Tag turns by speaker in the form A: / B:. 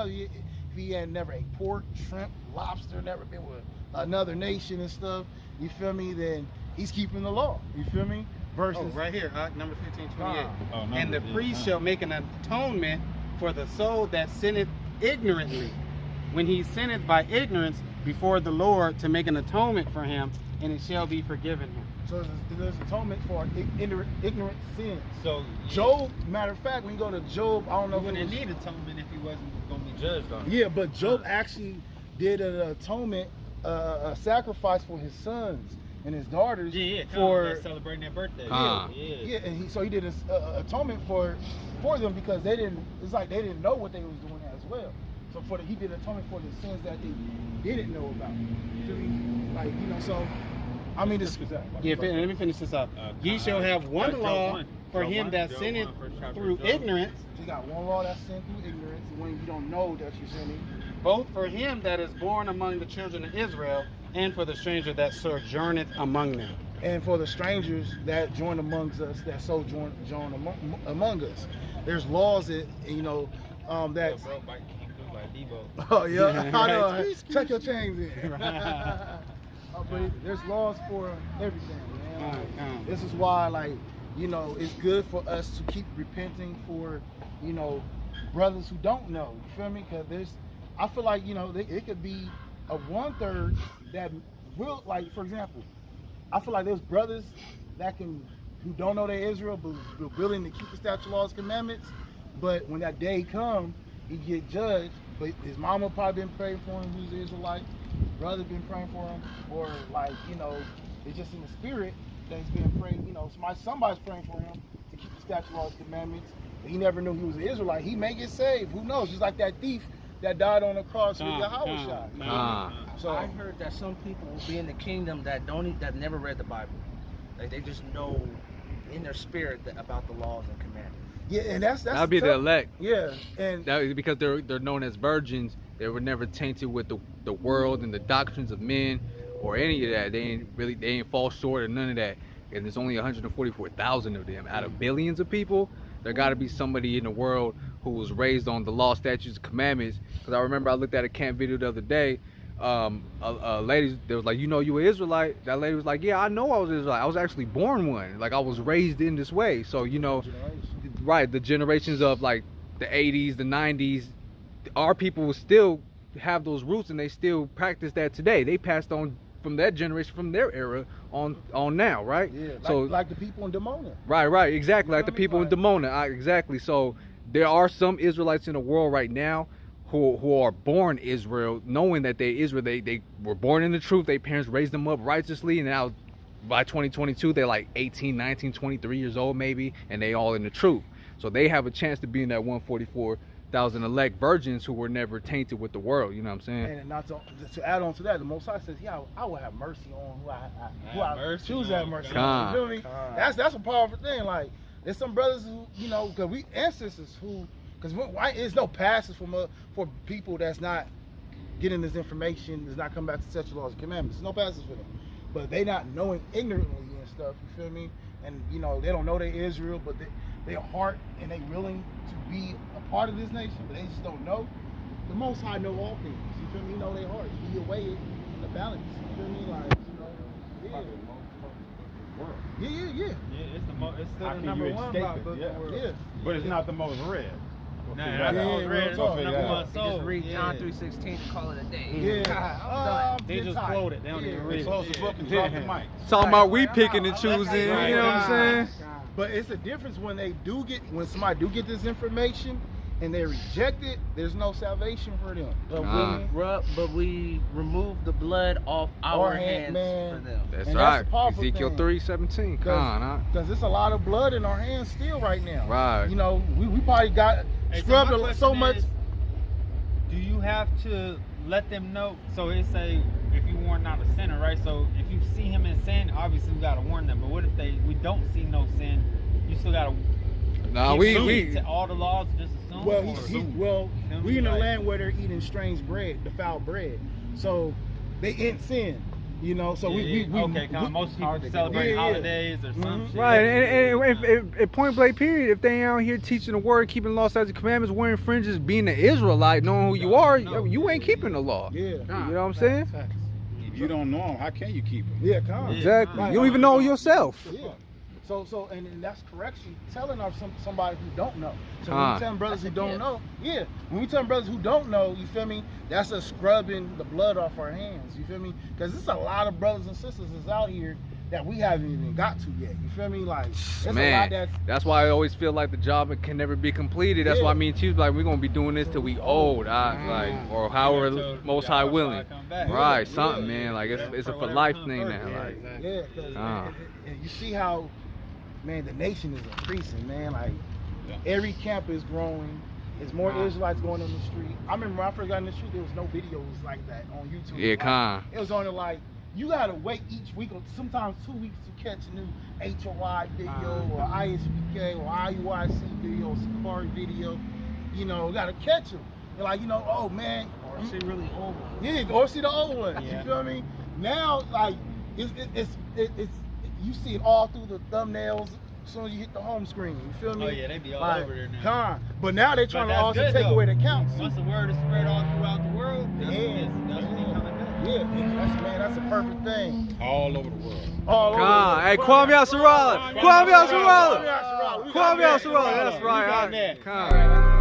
A: if he had never ate pork, shrimp, lobster, never been with another nation and stuff, you feel me, then he's keeping the law, you feel me? Versus
B: right here, number 1528.
C: Oh,
B: and the priest shall make an atonement for the soul that sinneth ignorantly, when he sinneth by ignorance before the Lord, to make an atonement for him, and it shall be forgiven him.
A: So there's atonement for ignorant sins.
C: So
A: Job, matter of fact, when you go to Job, I don't know
B: He
A: if it
B: wouldn't
A: was,
B: need atonement if he wasn't going to be judged on it.
A: yeah, but Job actually did an atonement, a sacrifice for his sons and his daughters for
C: celebrating their birthday.
A: yeah, and he did an atonement for them because they didn't. It's like they didn't know what they was doing as well. So he did atonement for the sins that they didn't know about. You feel me? Like, you know, so I mean, this.
B: Yeah, let me finish this up. Ye shall have one law for him that sinneth through ignorance.
A: You got one law that's sinned through ignorance when you don't know that you're sinning.
B: Both for him that is born among the children of Israel, and for the stranger that sojourneth among them.
A: And for the strangers that join amongst us, that sojourn among us. There's laws that, you know, that. Oh yeah, I know. Check your chains in. But there's laws for everything, man. This is why, like, you know, it's good for us to keep repenting for, you know, brothers who don't know. You feel me? Because I feel like, you know, it could be a 1/3 that will, like, for example, I feel like there's brothers who don't know they're Israel, but willing to keep the statute, laws, commandments. But when that day comes, he get judged. But his mama probably been praying for him, who's an Israelite. Brother been praying for him, or like, you know, it's just in the spirit that he's been praying. You know, somebody's praying for him to keep the statute, laws, commandments. But he never knew he was an Israelite. He may get saved. Who knows? Just like that thief that died on the cross with Yahweh.
D: So I heard that some people will be in the kingdom that never read the Bible. Like they just know in their spirit about the laws and commandments.
A: Yeah, and that'd
E: be the elect.
A: Yeah, and
E: because they're known as virgins. They were never tainted with the world and the doctrines of men or any of that. They ain't fall short of none of that. And there's only 144,000 of them out of billions of people. There got to be somebody in the world who was raised on the law, statutes, and commandments. Because I remember I looked at a camp video the other day. A lady, they was like, you know, you an Israelite? That lady was like, yeah, I know I was Israelite. I was actually born one. Like, I was raised in this way. So, you know, right, the generations of like the 80s, the 90s, our people will still have those roots and they still practice that today. They passed on from that generation, from their era on now, right?
A: Yeah,
E: so
A: like the people in Demona.
E: Right, exactly, like the people in Demona, exactly. So there are some Israelites in the world right now who are born Israel, knowing that they Israel. They were born in the truth. Their parents raised them up righteously, and now by 2022 they're like 18, 19, 23 years old maybe, and they all in the truth. So they have a chance to be in that 144,000 elect virgins who were never tainted with the world. You know what I'm saying?
A: And not to add on to that, the Most High says, "Yeah, I will have mercy on who I choose to have mercy on." You feel me? That's a powerful thing. Like, there's some brothers who, you know, because we ancestors who, because there's no passes for people that's not getting this information, that's not coming back to statute, laws, and commandments. There's no passes for them, but they not knowing ignorantly and stuff. You feel me? And you know, they don't know they're Israel, but their heart and they willing to be a part of this nation, but they just don't know. The Most High know all things. You feel me? He know their heart. He weigh it in the balance. You feel me? Like, you know, yeah.
C: It's still the
B: number one book
C: in the world.
A: Yeah.
C: But it's not the most read.
B: Nah, that's all red. It's number one.
D: Just read John 3:16 and call it a day.
A: Yeah.
B: They just quote it. They don't even read it.
C: Close the book and drop the mic.
E: Talking about we picking and choosing, you know what I'm saying?
A: But it's a difference when somebody do get this information and they reject it. There's no salvation for them.
D: But we remove the blood off our hands
A: man.
D: for them.
E: That's
A: And
E: right.
A: that's
E: Ezekiel 3:17.
A: Because there's a lot of blood in our hands still right now.
E: Right.
A: You know, we probably got scrubbed so much.
C: Do you have to let them know? So it say if you warn not a sinner, right? So if you see him in sin, obviously we gotta warn them. But what if we don't see no sin? You still gotta.
E: Nah, we
C: all the laws just assume.
A: We in a land where they're eating strange bread, the foul bread. So they in sin. You know, so we
C: most people celebrate holidays or some shit.
E: Right, and if point blank period, if they ain't out here teaching the word, keeping law, statutes, and commandments, wearing fringes, being an Israelite, knowing who you are, you ain't keeping the law.
A: Yeah.
E: You know what I'm saying?
F: If you don't know them, how can you keep them?
A: Yeah, come on.
E: Exactly.
A: Right.
E: You don't even know yourself.
A: Yeah. So and that's correction, telling us somebody who don't know. So when we tell brothers who don't know, when we tell brothers who don't know, you feel me? That's us scrubbing the blood off our hands. You feel me? Because there's a lot of brothers and sisters that's out here that we haven't even got to yet. You feel me? Like, there's a lot
E: that's why I always feel like the job can never be completed. That's why me and Chief's like, we're gonna be doing this till we old, like, or however Most High willing. Right, something, man. Like it's a for life thing now. Like,
A: and you see how, man, the nation is increasing, man. Like, every camp is growing. There's more Israelites going on the street. I remember when I first got in the street, there was no videos like that on YouTube.
E: Yeah,
A: It was only like, you gotta wait each week or sometimes 2 weeks to catch a new HOY video or ISBK or IUIC video or Safari video. You know, gotta catch them. You're like, you know, oh man.
D: Or see really old ones.
A: Yeah, or see the old ones.
C: Yeah.
A: You feel me? Now, like, it's you see it all through the thumbnails as soon as you hit the home screen. You feel me?
C: Oh yeah, they be all over there now.
A: But now they're trying to also
C: good,
A: take away the counts.
C: Once the word is spread all throughout the world, that's when they coming back.
A: Yeah, that's a perfect thing.
F: All over the world.
A: All over.
E: hey, KOY YASHARAHLA. KOY YASHARAHLA.
A: KOY YASHARAHLA.
E: KOY YASHARAHLA. That's right.
A: We got that.
E: Come.